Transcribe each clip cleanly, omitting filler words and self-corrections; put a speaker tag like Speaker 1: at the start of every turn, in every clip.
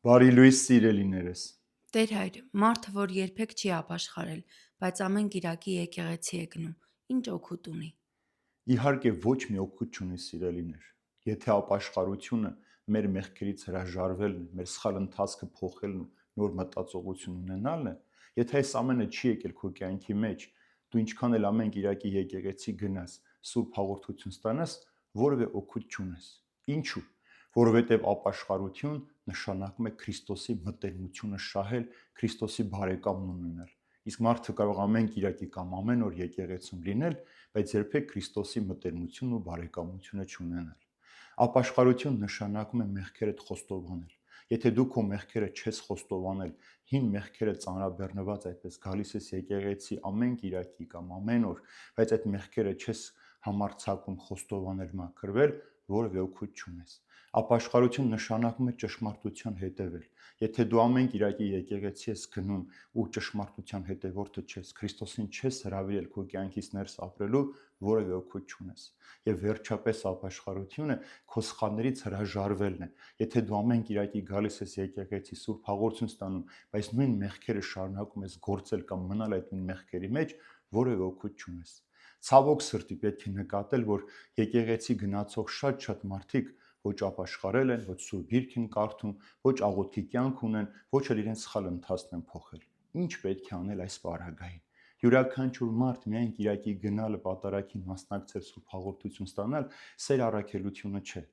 Speaker 1: Բարի լույս սիրելիներս։
Speaker 2: Տեր հայր, մարդը, որ երբեք չի ապաշխարել, բայց ամեն կիրակի եկեղեցի է գնում, ինչ օգուտ ունի։
Speaker 1: Իհարկե ոչ մի օգուտ չունի սիրելիներ։ Եթե ապաշխարությունը մեր մեղքերից հրաժարվելն է, մեր սխալ ընթացքը փոխելն ու նոր մտածողություն ունենալն է, եթե այս ամենը չի եկել քո կյանքի մեջ, դու ինչքան էլ ամեն կիրակի եկեղեցի գնաս, սուրբ հաղորդություն ստանաս, որևէ օգուտ չունես։ Ինչու՞։ Որովհետև ապաշխարություն նշանակում է Քրիստոսի մտերմությունը շահել, Քրիստոսի բարեկամն ունենալ։ Իսկ մարդը կարող ամեն կիրակի կամ ամեն օր եկեղեցում լինել, բայց երբեք Քրիստոսի մտերմությունն ու բարեկամությունը չունենալ։ Ապաշխարություն նշանակում է մեղքերդ խոստովանել։ Եթե դու քո մեղքերը չես խոստովանել, հին մեղքերը ծանրաբեռնված այդպես գալիս ես եկեղեցի ամեն կիրակի կամ ամեն օր, բայց այդ մեղքերը չես համարձակում խոստովանել, մաքրվել, որևէ օգուտ չունես։ Ապաշխարություն նշանակում է ճշմարտության հետևել։ Եթե դու ամեն կիրակի եկեղեցի ես գնում ու ճշմարտության հետևորդը չես, Քրիստոսին չես հրավիրել քո կյանքից ներս ապրելու, որևէ օգուտ չունես։ Եվ վերջապես ապաշխարությունը քո սխալներից հրաժարվելն է։ Եթե դու ամեն կիրակի գալիս ես եկեղեցի, սուրբ հաղորդություն ստանում, բայց նույն մեղքերը շարունակում ես գործել կամ մնալ այդ նույն մեղքերի մեջ, որևէ օգուտ չունես։ Ցավոք սրտի պետք է նկատել, որ եկեղեցի գնացող շատ մարդիկ ոչ ապաշխարել են, ոչ սուրբ գիրք են կարդում, ոչ աղոթքի կյանք ունեն, ոչ էլ իրենց սխալ ընթացքն են փոխել։ Ինչ պետք է անել այս պարագային։ Յուրաքանչյուր մարդ միայն կիրակի գնալը, պատարագին մասնակցել, սուրբ հաղորդություն ստանալ, սեր առաքելությունը չէ։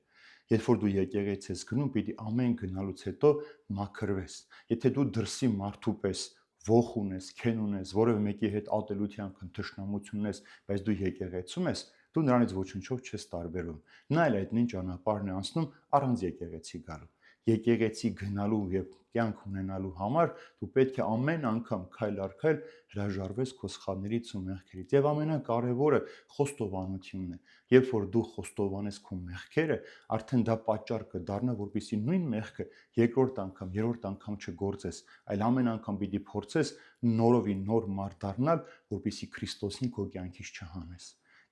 Speaker 1: Երբ որ դու եկեղեցի ես գնում, պիտի ամեն գնալուց հետո մաքրվես։ Եթե դու դրսի մարդու պես ոխ ունես, քեն ունես, որևէ մեկի հետ ատելության կամ թշնամություն ունես, բայց դու եկեղեցում ես, դու նրանից ոչնչով չես տարբերվում։ Նա էլ այդ նույն ճանապարհն է անցնում առանց եկեղեցի գալու։ Եկեղեցի գնալու եւ կյանք ունենալու համար դու պետք է ամեն անգամ քայլ առ քայլ հրաժարվես քո սխալներից ու մեղքերից։ Եվ ամենակարևորը խոստովանությունն է։ Երբ որ դու խոստովանես քո մեղքերը, արդեն դա պատճառ կդառնա, որպեսզի նույն մեղքը երկրորդ անգամ, երրորդ անգամ չգործես, այլ ամեն անգամ պիտի փորձես նորովի նոր մարդ դառնալ, որպեսզի Քրիստոսին քո կյանքից չհանես։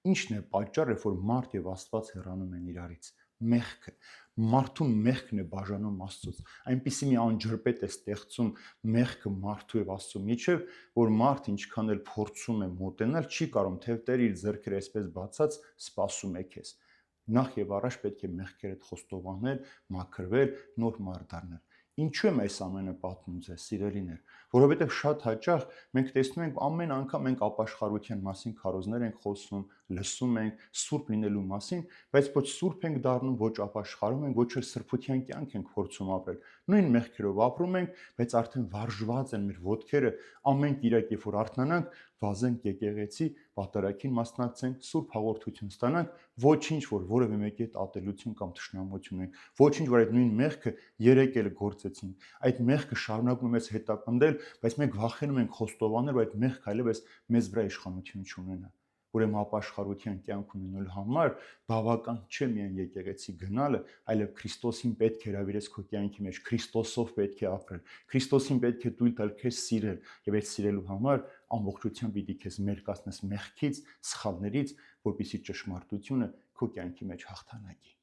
Speaker 1: Ինչն է պատճառը, որ մարդ եւ Աստված հեռանում են իրարից։ Մեղքը։ Մարդուն մեղքն է բաժանում Աստծուց։ Այնպիսի մի անջրպետ է ստեղծում մեղքը մարդու եւ Աստծու միջև, որ մարդ ինչքան էլ փորձում է մոտենալ, չի կարող, թե Տեր իր ձեռքերը այսպես բացած սպասում է քեզ։ Նախ եւ առաջ պետք է մեղքերդ խոստովանել, մաքրվել, նոր մարդ դառնալ։ Ինչու եմ այս ամենը պատմում ձեզ, սիրելիներ, որովհետև շատ հաճախ մենք տեսնում ենք ամեն անգամ մենք ապաշխարության մասին քարոզներ ենք խոսում, լսում ենք սուրբ լինելու մասին, բայց ոչ սուրբ ենք դառնում, ոչ ապաշխարում ենք, ոչ էլ սրբության կյանք ենք փորձում ապրել։ Նույն մեղքերով ապրում ենք, բայց արդեն վարժված են մեր ոտքերը, ամեն կիրակ երբ որ արթնանանք, վազենք եկեղեցի, պատարագին մասնակցենք, սուրբ հաղորդություն ստանանք, ոչինչ որ որևէ մեկի հետ ատելություն կամ թշնամություն ենք, ոչինչ որ այդ նույն մեղքը երեք էլ գործեցինք։ Այդ մեղքը շարունակում է մեզ հետապնդել, բայց մենք վախենում ենք խոստովանել, որ այդ մեղքը այլևս մեզ վրա իշխանություն չունենա։ Ուրեմն ապաշխարության կյանք ունենալու համար բավական չէ միայն եկեղեցի գնալը, այլև Քրիստոսին պետք է հրավիրես քո կյանքի մեջ, Քրիստոսով պետք է ապրել, Քրիստոսին պետք է թույլ տալ քեզ սիրել, եւ այդ սիրելու համար ամբողջությամբ պիտի քեզ մերկացնես մեղքից, սխալներից, որպեսզի ճշմարտությունը քո կյանքի մեջ հաղթանակի։